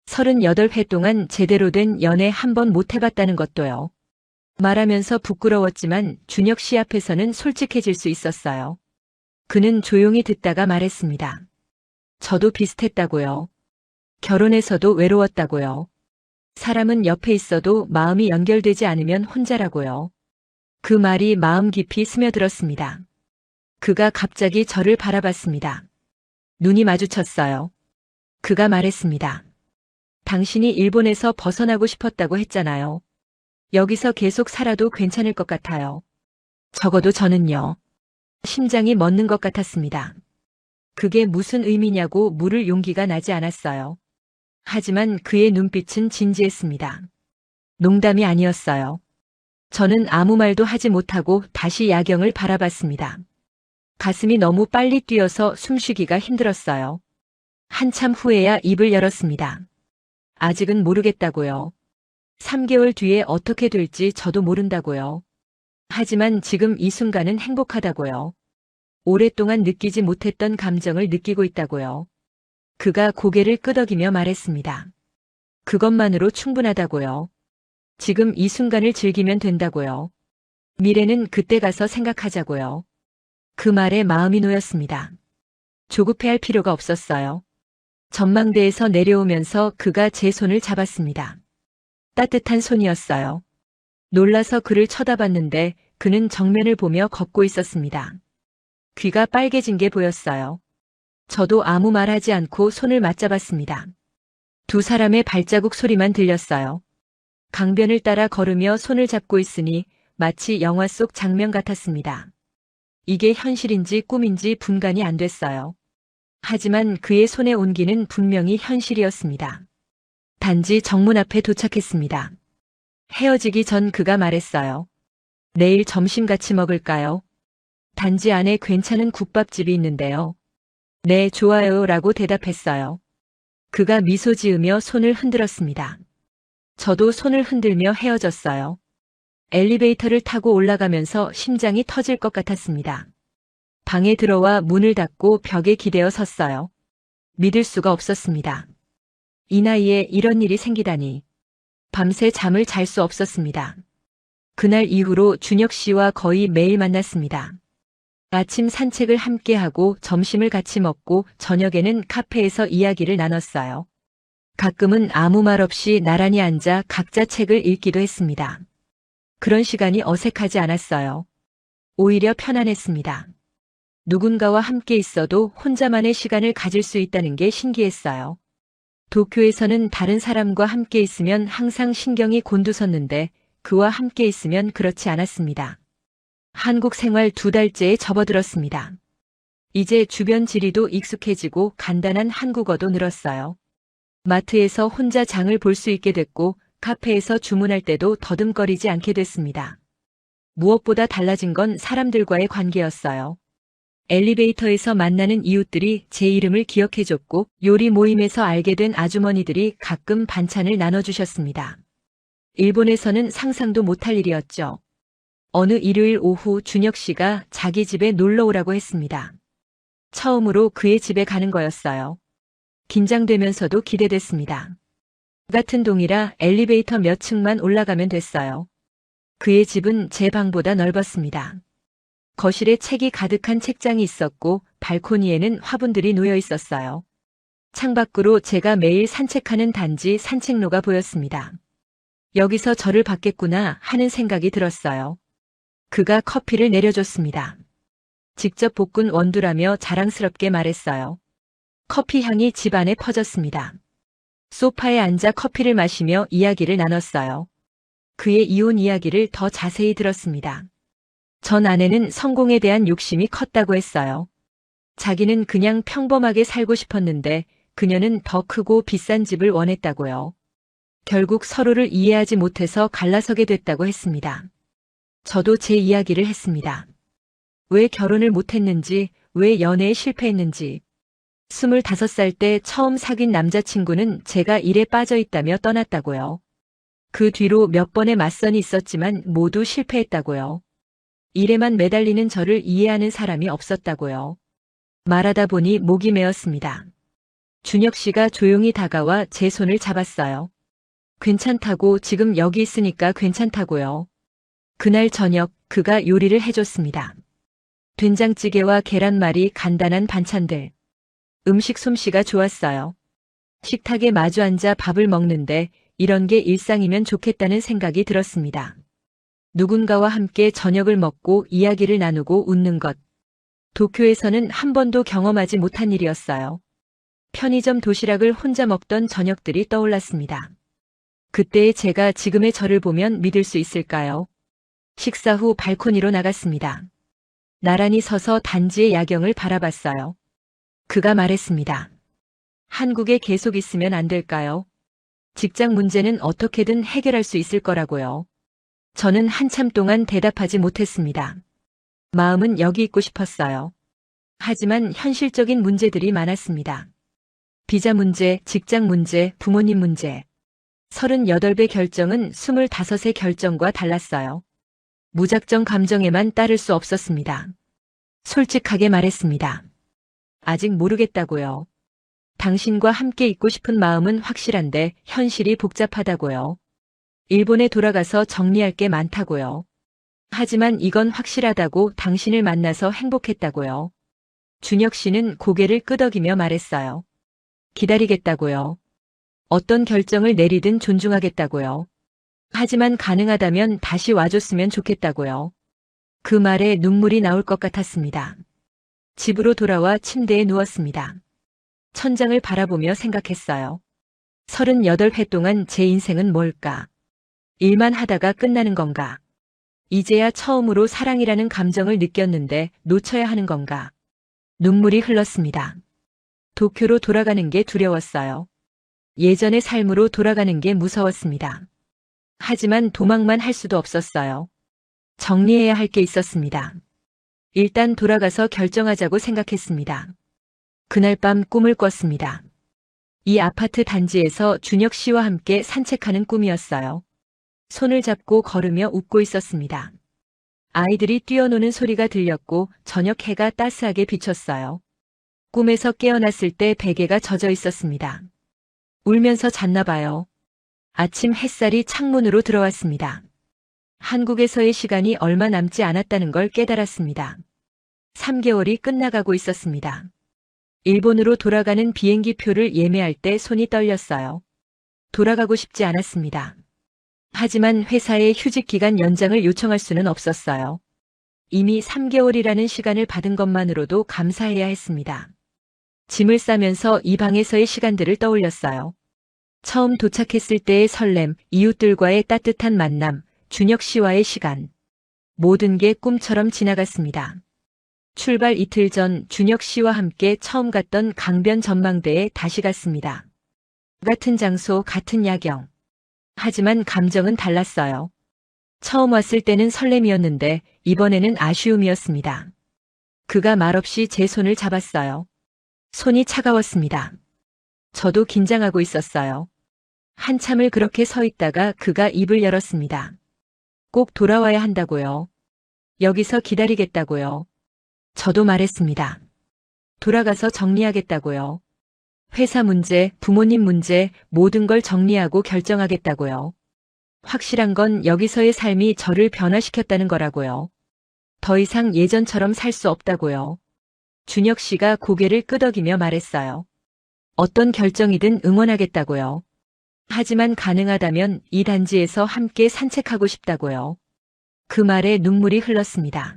Speaker 1: 38회 동안 제대로 된 연애 한 번 못 해봤다는 것도요. 말하면서 부끄러웠지만 준혁 씨 앞에서는 솔직해질 수 있었어요. 그는 조용히 듣다가 말했습니다. 저도 비슷했다고요. 결혼해서도 외로웠다고요. 사람은 옆에 있어도 마음이 연결되지 않으면 혼자라고요. 그 말이 마음 깊이 스며들었습니다. 그가 갑자기 저를 바라봤습니다. 눈이 마주쳤어요. 그가 말했습니다. 당신이 일본에서 벗어나고 싶었다고 했잖아요. 여기서 계속 살아도 괜찮을 것 같아요. 적어도 저는요. 심장이 멎는 것 같았습니다. 그게 무슨 의미냐고 물을 용기가 나지 않았어요. 하지만 그의 눈빛은 진지했습니다. 농담이 아니었어요. 저는 아무 말도 하지 못하고 다시 야경을 바라봤습니다. 가슴이 너무 빨리 뛰어서 숨쉬기가 힘들었어요. 한참 후에야 입을 열었습니다. 아직은 모르겠다고요. 3개월 뒤에 어떻게 될지 저도 모른다고요. 하지만 지금 이 순간은 행복하다고요. 오랫동안 느끼지 못했던 감정을 느끼고 있다고요. 그가 고개를 끄덕이며 말했습니다. 그것만으로 충분하다고요. 지금 이 순간을 즐기면 된다고요. 미래는 그때 가서 생각하자고요. 그 말에 마음이 놓였습니다. 조급해할 필요가 없었어요. 전망대에서 내려오면서 그가 제 손을 잡았습니다. 따뜻한 손이었어요. 놀라서 그를 쳐다봤는데 그는 정면을 보며 걷고 있었습니다. 귀가 빨개진 게 보였어요. 저도 아무 말하지 않고 손을 맞잡았습니다. 두 사람의 발자국 소리만 들렸어요. 강변을 따라 걸으며 손을 잡고 있으니 마치 영화 속 장면 같았습니다. 이게 현실인지 꿈인지 분간이 안 됐어요. 하지만 그의 손의 온기는 분명히 현실이었습니다. 단지 정문 앞에 도착했습니다. 헤어지기 전 그가 말했어요. 내일 점심 같이 먹을까요? 단지 안에 괜찮은 국밥집이 있는데요. 네, 좋아요 라고 대답했어요. 그가 미소 지으며 손을 흔들었습니다. 저도 손을 흔들며 헤어졌어요. 엘리베이터를 타고 올라가면서 심장이 터질 것 같았습니다. 방에 들어와 문을 닫고 벽에 기대어 섰어요. 믿을 수가 없었습니다. 이 나이에 이런 일이 생기다니. 밤새 잠을 잘 수 없었습니다. 그날 이후로 준혁 씨와 거의 매일 만났습니다. 아침 산책을 함께하고 점심을 같이 먹고 저녁에는 카페에서 이야기를 나눴어요. 가끔은 아무 말 없이 나란히 앉아 각자 책을 읽기도 했습니다. 그런 시간이 어색하지 않았어요. 오히려 편안했습니다. 누군가와 함께 있어도 혼자만의 시간을 가질 수 있다는 게 신기했어요. 도쿄에서는 다른 사람과 함께 있으면 항상 신경이 곤두섰는데 그와 함께 있으면 그렇지 않았습니다. 한국 생활 2달째에 접어들었습니다. 이제 주변 지리도 익숙해지고 간단한 한국어도 늘었어요. 마트에서 혼자 장을 볼 수 있게 됐고 카페에서 주문할 때도 더듬거리지 않게 됐습니다. 무엇보다 달라진 건 사람들과의 관계였어요. 엘리베이터에서 만나는 이웃들이 제 이름을 기억해줬고 요리 모임에서 알게 된 아주머니들이 가끔 반찬을 나눠주셨습니다. 일본에서는 상상도 못할 일이었죠. 어느 일요일 오후 준혁 씨가 자기 집에 놀러 오라고 했습니다. 처음으로 그의 집에 가는 거였어요. 긴장되면서도 기대됐습니다. 같은 동이라 엘리베이터 몇 층만 올라가면 됐어요. 그의 집은 제 방보다 넓었습니다. 거실에 책이 가득한 책장이 있었고 발코니에는 화분들이 놓여 있었어요. 창밖으로 제가 매일 산책하는 단지 산책로가 보였습니다. 여기서 저를 봤겠구나 하는 생각이 들었어요. 그가 커피를 내려줬습니다. 직접 볶은 원두라며 자랑스럽게 말했어요. 커피 향이 집 안에 퍼졌습니다. 소파에 앉아 커피를 마시며 이야기를 나눴어요. 그의 이혼 이야기를 더 자세히 들었습니다. 전 아내는 성공에 대한 욕심이 컸다고 했어요. 자기는 그냥 평범하게 살고 싶었는데 그녀는 더 크고 비싼 집을 원했다고요. 결국 서로를 이해하지 못해서 갈라서게 됐다고 했습니다. 저도 제 이야기를 했습니다. 왜 결혼을 못했는지, 왜 연애에 실패했는지. 25살 때 처음 사귄 남자친구는 제가 일에 빠져 있다며 떠났다고요. 그 뒤로 몇 번의 맞선이 있었지만 모두 실패했다고요. 일에만 매달리는 저를 이해하는 사람이 없었다고요. 말하다 보니 목이 메었습니다. 준혁 씨가 조용히 다가와 제 손을 잡았어요. 괜찮다고, 지금 여기 있으니까 괜찮다고요. 그날 저녁 그가 요리를 해줬습니다. 된장찌개와 계란말이, 간단한 반찬들. 음식 솜씨가 좋았어요. 식탁에 마주 앉아 밥을 먹는데 이런 게 일상이면 좋겠다는 생각이 들었습니다. 누군가와 함께 저녁을 먹고 이야기를 나누고 웃는 것. 도쿄에서는 한 번도 경험하지 못한 일이었어요. 편의점 도시락을 혼자 먹던 저녁들이 떠올랐습니다. 그때의 제가 지금의 저를 보면 믿을 수 있을까요? 식사 후 발코니로 나갔습니다. 나란히 서서 단지의 야경을 바라봤어요. 그가 말했습니다. 한국에 계속 있으면 안 될까요? 직장 문제는 어떻게든 해결할 수 있을 거라고요. 저는 한참 동안 대답하지 못했습니다. 마음은 여기 있고 싶었어요. 하지만 현실적인 문제들이 많았습니다. 비자 문제, 직장 문제, 부모님 문제. 38배 결정은 25의 결정과 달랐어요. 무작정 감정에만 따를 수 없었습니다. 솔직하게 말했습니다. 아직 모르겠다고요. 당신과 함께 있고 싶은 마음은 확실한데 현실이 복잡하다고요. 일본에 돌아가서 정리할 게 많다고요. 하지만 이건 확실하다고, 당신을 만나서 행복했다고요. 준혁 씨는 고개를 끄덕이며 말했어요. 기다리겠다고요. 어떤 결정을 내리든 존중하겠다고요. 하지만 가능하다면 다시 와줬으면 좋겠다고요. 그 말에 눈물이 나올 것 같았습니다. 집으로 돌아와 침대에 누웠습니다. 천장을 바라보며 생각했어요. 38회 동안 제 인생은 뭘까? 일만 하다가 끝나는 건가? 이제야 처음으로 사랑이라는 감정을 느꼈는데 놓쳐야 하는 건가? 눈물이 흘렀습니다. 도쿄로 돌아가는 게 두려웠어요. 예전의 삶으로 돌아가는 게 무서웠습니다. 하지만 도망만 할 수도 없었어요. 정리해야 할 게 있었습니다. 일단 돌아가서 결정하자고 생각했습니다. 그날 밤 꿈을 꿨습니다. 이 아파트 단지에서 준혁 씨와 함께 산책하는 꿈이었어요. 손을 잡고 걸으며 웃고 있었습니다. 아이들이 뛰어노는 소리가 들렸고 저녁 해가 따스하게 비쳤어요. 꿈에서 깨어났을 때 베개가 젖어 있었습니다. 울면서 잤나 봐요. 아침 햇살이 창문으로 들어왔습니다. 한국에서의 시간이 얼마 남지 않았다는 걸 깨달았습니다. 3개월이 끝나가고 있었습니다. 일본으로 돌아가는 비행기 표를 예매할 때 손이 떨렸어요. 돌아가고 싶지 않았습니다. 하지만 회사의 휴직 기간 연장을 요청할 수는 없었어요. 이미 3개월이라는 시간을 받은 것만으로도 감사해야 했습니다. 짐을 싸면서 이 방에서의 시간들을 떠올렸어요. 처음 도착했을 때의 설렘, 이웃들과의 따뜻한 만남, 준혁 씨와의 시간. 모든 게 꿈처럼 지나갔습니다. 출발 이틀 전 준혁 씨와 함께 처음 갔던 강변 전망대에 다시 갔습니다. 같은 장소, 같은 야경. 하지만 감정은 달랐어요. 처음 왔을 때는 설렘이었는데 이번에는 아쉬움이었습니다. 그가 말없이 제 손을 잡았어요. 손이 차가웠습니다. 저도 긴장하고 있었어요. 한참을 그렇게 서 있다가 그가 입을 열었습니다. 꼭 돌아와야 한다고요. 여기서 기다리겠다고요. 저도 말했습니다. 돌아가서 정리하겠다고요. 회사 문제, 부모님 문제, 모든 걸 정리하고 결정하겠다고요. 확실한 건 여기서의 삶이 저를 변화시켰다는 거라고요. 더 이상 예전처럼 살 수 없다고요. 준혁 씨가 고개를 끄덕이며 말했어요. 어떤 결정이든 응원하겠다고요. 하지만 가능하다면 이 단지에서 함께 산책하고 싶다고요. 그 말에 눈물이 흘렀습니다.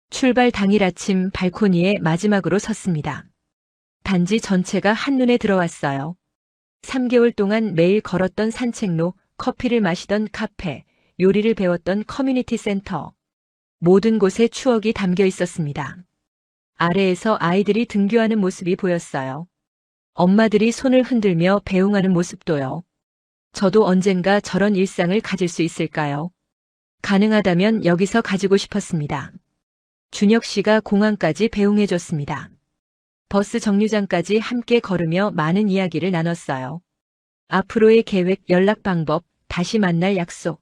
Speaker 1: 출발 당일 아침 발코니에 마지막으로 섰습니다. 단지 전체가 한눈에 들어왔어요. 3개월 동안 매일 걸었던 산책로, 커피를 마시던 카페, 요리를 배웠던 커뮤니티 센터. 모든 곳에 추억이 담겨 있었습니다. 아래에서 아이들이 등교하는 모습이 보였어요. 엄마들이 손을 흔들며 배웅하는 모습도요. 저도 언젠가 저런 일상을 가질 수 있을까요? 가능하다면 여기서 가지고 싶었습니다. 준혁 씨가 공항까지 배웅해줬습니다. 버스 정류장까지 함께 걸으며 많은 이야기를 나눴어요. 앞으로의 계획, 연락 방법, 다시 만날 약속.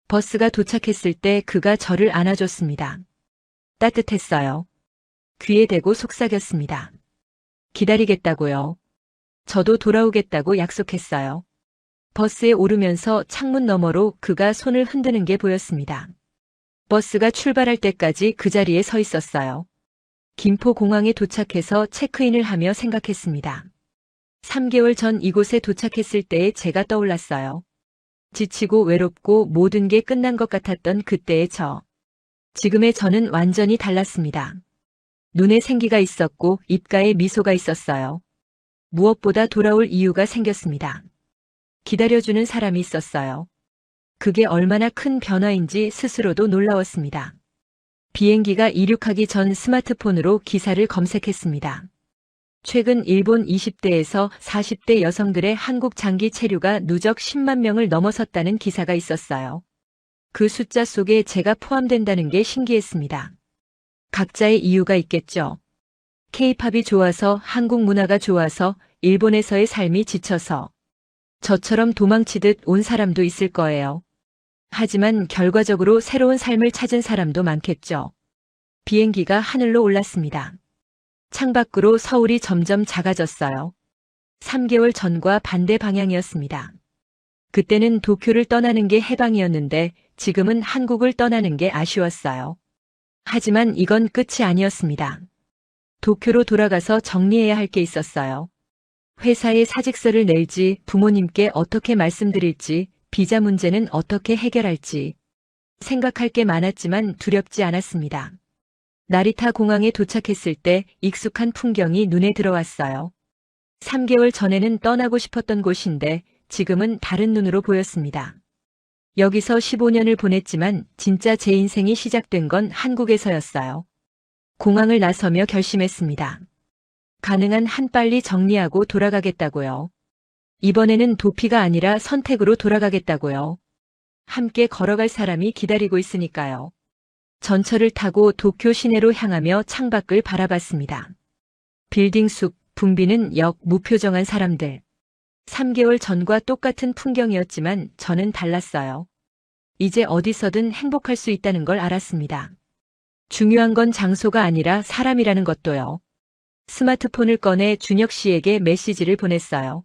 Speaker 1: 버스가 도착했을 때 그가 저를 안아줬습니다. 따뜻했어요. 귀에 대고 속삭였습니다. 기다리겠다고요. 저도 돌아오겠다고 약속했어요. 버스에 오르면서 창문 너머로 그가 손을 흔드는 게 보였습니다. 버스가 출발할 때까지 그 자리에 서 있었어요. 김포공항에 도착해서 체크인을 하며 생각했습니다. 3개월 전 이곳에 도착했을 때의 제가 떠올랐어요. 지치고 외롭고 모든 게 끝난 것 같았던 그때의 저. 지금의 저는 완전히 달랐습니다. 눈에 생기가 있었고 입가에 미소가 있었어요. 무엇보다 돌아올 이유가 생겼습니다. 기다려주는 사람이 있었어요. 그게 얼마나 큰 변화인지 스스로도 놀라웠습니다. 비행기가 이륙하기 전 스마트폰으로 기사를 검색했습니다. 최근 일본 20대에서 40대 여성들의 한국 장기 체류가 누적 10만 명을 넘어섰다는 기사가 있었어요. 그 숫자 속에 제가 포함된다는 게 신기했습니다. 각자의 이유가 있겠죠. K-팝이 좋아서, 한국 문화가 좋아서, 일본에서의 삶이 지쳐서. 저처럼 도망치듯 온 사람도 있을 거예요. 하지만 결과적으로 새로운 삶을 찾은 사람도 많겠죠. 비행기가 하늘로 올랐습니다. 창밖으로 서울이 점점 작아졌어요. 3개월 전과 반대 방향이었습니다. 그때는 도쿄를 떠나는 게 해방이었는데 지금은 한국을 떠나는 게 아쉬웠어요. 하지만 이건 끝이 아니었습니다. 도쿄로 돌아가서 정리해야 할 게 있었어요. 회사에 사직서를 낼지, 부모님께 어떻게 말씀드릴지, 비자 문제는 어떻게 해결할지. 생각할 게 많았지만 두렵지 않았습니다. 나리타 공항에 도착했을 때 익숙한 풍경이 눈에 들어왔어요. 3개월 전에는 떠나고 싶었던 곳인데 지금은 다른 눈으로 보였습니다. 여기서 15년을 보냈지만 진짜 제 인생이 시작된 건 한국에서였어요. 공항을 나서며 결심했습니다. 가능한 한 빨리 정리하고 돌아가겠다고요. 이번에는 도피가 아니라 선택으로 돌아가겠다고요. 함께 걸어갈 사람이 기다리고 있으니까요. 전철을 타고 도쿄 시내로 향하며 창밖을 바라봤습니다. 빌딩 숲, 붐비는 역, 무표정한 사람들. 3개월 전과 똑같은 풍경이었지만 저는 달랐어요. 이제 어디서든 행복할 수 있다는 걸 알았습니다. 중요한 건 장소가 아니라 사람이라는 것도요. 스마트폰을 꺼내 준혁 씨에게 메시지를 보냈어요.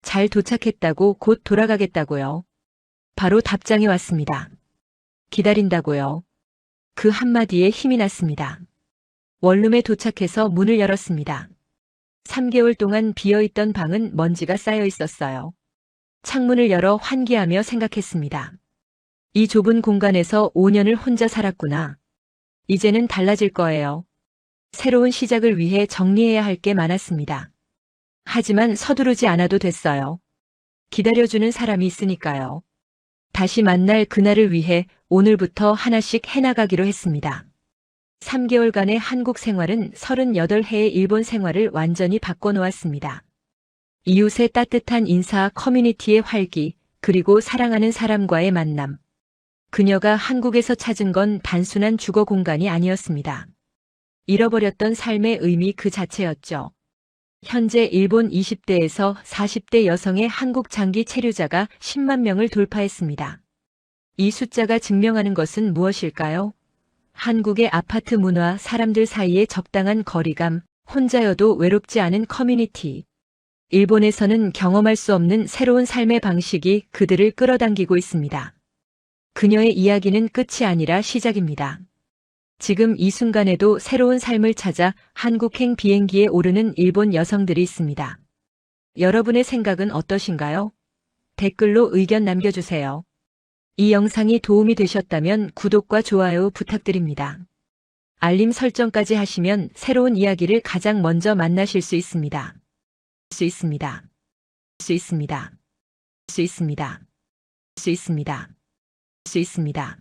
Speaker 1: 잘 도착했다고, 곧 돌아가겠다고요. 바로 답장이 왔습니다. 기다린다고요. 그 한마디에 힘이 났습니다. 원룸에 도착해서 문을 열었습니다. 3개월 동안 비어있던 방은 먼지가 쌓여 있었어요. 창문을 열어 환기하며 생각했습니다. 이 좁은 공간에서 5년을 혼자 살았구나. 이제는 달라질 거예요. 새로운 시작을 위해 정리해야 할 게 많았습니다. 하지만 서두르지 않아도 됐어요. 기다려주는 사람이 있으니까요. 다시 만날 그날을 위해 오늘부터 하나씩 해나가기로 했습니다. 3개월간의 한국 생활은 38해의 일본 생활을 완전히 바꿔놓았습니다. 이웃의 따뜻한 인사, 커뮤니티의 활기, 그리고 사랑하는 사람과의 만남. 그녀가 한국에서 찾은 건 단순한 주거 공간이 아니었습니다. 잃어버렸던 삶의 의미 그 자체였죠. 현재 일본 20대에서 40대 여성의 한국 장기 체류자가 10만 명을 돌파했습니다. 이 숫자가 증명하는 것은 무엇일까요? 한국의 아파트 문화, 사람들 사이의 적당한 거리감, 혼자여도 외롭지 않은 커뮤니티. 일본에서는 경험할 수 없는 새로운 삶의 방식이 그들을 끌어당기고 있습니다. 그녀의 이야기는 끝이 아니라 시작입니다. 지금 이 순간에도 새로운 삶을 찾아 한국행 비행기에 오르는 일본 여성들이 있습니다. 여러분의 생각은 어떠신가요? 댓글로 의견 남겨주세요. 이 영상이 도움이 되셨다면 구독과 좋아요 부탁드립니다. 알림 설정까지 하시면 새로운 이야기를 가장 먼저 만나실 수 있습니다. 수 있습니다. 수 있습니다. 수 있습니다. 수 있습니다. 수 있습니다.